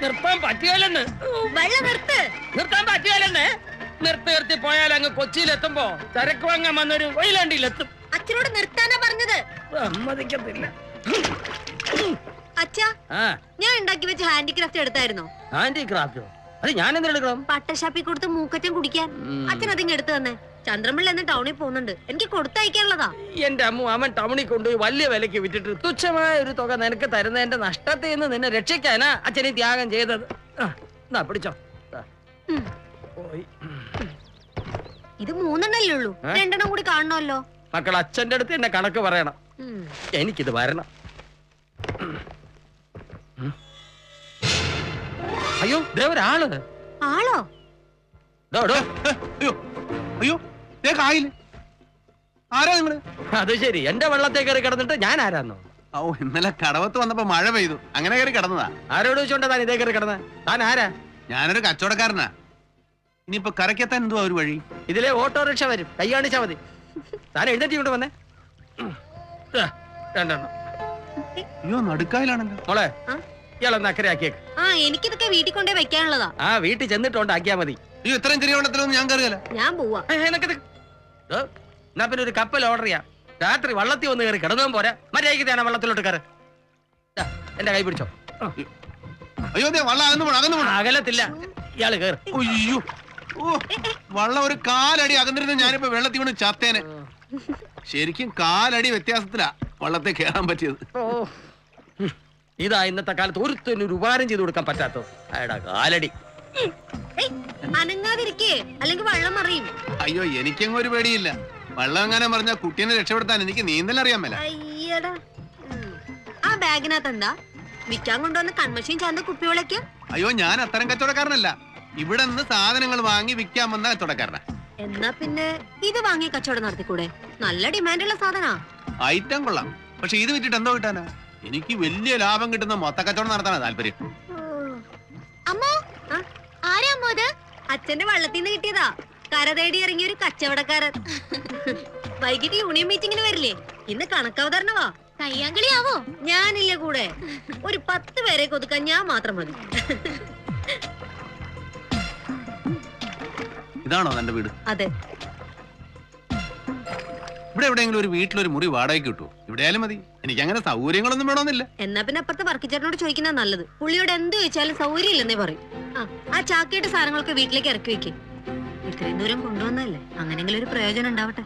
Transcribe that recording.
നിർത്താൻ പറ്റിയാലെന്ന്. വെള്ളം നിർത്ത്. നിർത്താൻ പറ്റിയാലെന്ന്. നിർത്തി പോയാൽ അങ്ങ് കൊച്ചിയിലെത്തുമ്പോ ചരക്ക് വാങ്ങാൻ വന്നൊരു വൈലാണ്ടിയിലെത്തും. അച്ഛനോട് നിർത്താനാ പറഞ്ഞത്. സമ്മതിക്കത്തില്ല. അച്ഛാ, ഞാൻ ഉണ്ടാക്കി വെച്ച ഹാൻഡിക്രാഫ്റ്റ് എടുത്തായിരുന്നോ? ഹാൻഡിക്രാഫ്റ്റോ? അത് ഞാൻ എന്തെടുക്കണം? പട്ടശാപ്പി കൊടുത്ത് മൂക്കറ്റം കുടിക്കാൻ. അച്ഛൻ അതിങ്ങ് എടുത്തു തന്നെ. ചന്ദ്രമിള്ള എന്ന് ടൗണിൽ പോകുന്നുണ്ട്, എനിക്ക് കൊടുത്തയക്കാനുള്ളതാ. എന്റെ അമ്മ, അവൻ ടൗണിൽ കൊണ്ടുപോയി വലിയ വിലക്ക് വിറ്റിട്ട് തുച്ഛമായ ഒരു തുക നിനക്ക് തരുന്നതിന്റെ നഷ്ടത്തിൽ നിന്ന് നിന്നെ രക്ഷിക്കാനാ അച്ഛനെ ത്യാഗം ചെയ്തത്. പിടിച്ചോ. ഇത് 3 എണ്ണല്ലേ ഉള്ളൂ, 2 എണ്ണം കൂടി കാണണമല്ലോ. മക്കൾ, അച്ഛന്റെ അടുത്ത് എന്നെ കണക്ക് പറയണം. എനിക്കിത് വരണം. അയ്യോ, ദേവരാള്. ആളോ? അയ്യോ, ആരാ നിങ്ങള്? അത് ശരി, എന്റെ വെള്ളത്തെ കയറി കിടന്നിട്ട് ഞാൻ ആരാന്നോ? ഓ, ഇന്നലെ കടവത്ത് വന്നപ്പോ മഴ പെയ്തു, അങ്ങനെ കയറി കിടന്നതാ. ആരോട് ചോദിച്ചോണ്ടാ താൻ ഇതേ കയറി കിടന്ന? താൻ ആരാ? ഞാനൊരു കച്ചവടക്കാരനാ. ഇനിയിപ്പോ കരക്കെത്താൻ എന്തുവാ ഒരു വഴി? ഇതിലെ ഓട്ടോറിക്ഷ വരും, കൈയാണിച്ചാ മതി. താൻ എഴുന്നേറ്റ് കൊണ്ട് വന്നേ. 2 എണ്ണം. അയ്യോ, നടുക്കായിലാണല്ലോ. മോളെ, ഇയാളൊന്ന് അക്കരെ ആക്കിയേക്ക്. എനിക്കിതൊക്കെ വീട്ടിൽ കൊണ്ടേ വെക്കാനുള്ളതാ. വീട്ടിൽ ചെന്നിട്ടോണ്ടാക്കിയാ മതി. അയ്യോ, ഇത്രയും ചെറിയ വെള്ളത്തിലൊന്നും ഞാൻ കയറിയല്ല. ഞാൻ പോവാ. എന്നാ പിന്നെ ഒരു കപ്പൽ ഓർഡർ ചെയ്യാം. രാത്രി വള്ളത്തിൽ വന്ന് കയറി കിടന്നും പോരാ, മര്യാദയ്ക്ക് വള്ളത്തിലോട്ട് കയറി. എന്റെ കൈ പിടിച്ചോ. അയ്യോ, വള്ളം അകലത്തില്ല, ഇയാള് കയറി. അയ്യോ, വള്ളം ഒരു കാലടി അകന്നിരുന്ന ഞാനിപ്പോ വെള്ളത്തിൽ വീണ് ചത്തേനെ. ശരിക്കും കാലടി വ്യത്യാസത്തിലാ വള്ളത്തെ കയറാൻ പറ്റിയത്. ഇതാ ഇന്നത്തെ കാലത്ത് ഒരുത്തൊരു ഉപകാരം ചെയ്ത് കൊടുക്കാൻ പറ്റാത്തോ അയാടാ കാലടി. അനങ്ങാതിരിക്കേ, അല്ലെങ്കിൽ വെള്ളം മറിയും. അയ്യോ, എനിക്കങ്ങ് ഒരു പേടിയില്ല. വെള്ളം എങ്ങനെ പറഞ്ഞാൽ കുട്ടീനെ രക്ഷപ്പെടുത്താൻ എനിക്ക് നീന്തൽ അറിയാൻ മേല. അയ്യടാ, ആ ബാഗിനകത്ത് എന്താ? വിൽക്കാൻ കൊണ്ടുവന്ന കൺമഷീൻ ചാന്ത കുപ്പികളൊക്കെ. അയ്യോ, ഞാൻ അത്തരം കച്ചവടക്കാരനല്ല. ഇവിടെ നിന്ന് സാധനങ്ങൾ വാങ്ങി വിൽക്കാൻ വന്ന കച്ചവടക്കാരനാ. എന്നാ പിന്നെ ഇത് വാങ്ങി കച്ചവടം നടത്തിക്കൂടെ? നല്ല ഡിമാൻഡുള്ള സാധനാ. ഐറ്റം കൊള്ളാം, പക്ഷെ ഇത് വിറ്റിട്ട് എന്തോ കിട്ടാനാ? എനിക്ക് വലിയ ലാഭം കിട്ടുന്ന മൊത്ത കച്ചവടം നടത്താനാ താല്പര്യം. അമ്മോ, ആരാ അമ്മോ ഇത്? അച്ഛന്റെ വള്ളത്തിൽ നിന്ന് കിട്ടിയതാ. കര തേടി ഇറങ്ങിയ ഒരു കച്ചവടക്കാരൻ. വൈകിട്ട് യൂണിയൻ മീറ്റിംഗിന് വരില്ലേ? ഇന്ന് കണക്കവതരണവാ. കയ്യാങ്കളിയാവോ? ഞാനില്ല കൂടെ. ഒരു 10 പേരെ കൊതുക്കാൻ ഞാൻ മാത്രം മതി. ഇതാണോ തന്റെ വീട്? അതെ. ഇവിടെ എവിടെയെങ്കിലും ഒരു വീട്ടിലൊരു മുറി വാടകയ്ക്ക് കിട്ടുമോ? ഇവിടെയാലും മതി, എനിക്ക് അങ്ങനെ സൗകര്യങ്ങളൊന്നും വേണമെന്നില്ല. എന്നാ പിന്നെ അപ്പുറത്തെ വർക്കിച്ചേട്ടനോട് ചോദിക്കുന്ന നല്ലത്. പുള്ളിയോട് എന്ത് ചോദിച്ചാലും സൗകര്യം ഇല്ലെന്നേ പറയും. ആ ചാക്കിയുടെ സാധനങ്ങളൊക്കെ വീട്ടിലേക്ക് ഇറക്കി വെക്കേ. ഇത്രയും ദൂരം കൊണ്ടുവന്നല്ലേ, അങ്ങനെങ്കിലും ഒരു പ്രയോജനം ഉണ്ടാവട്ടെ.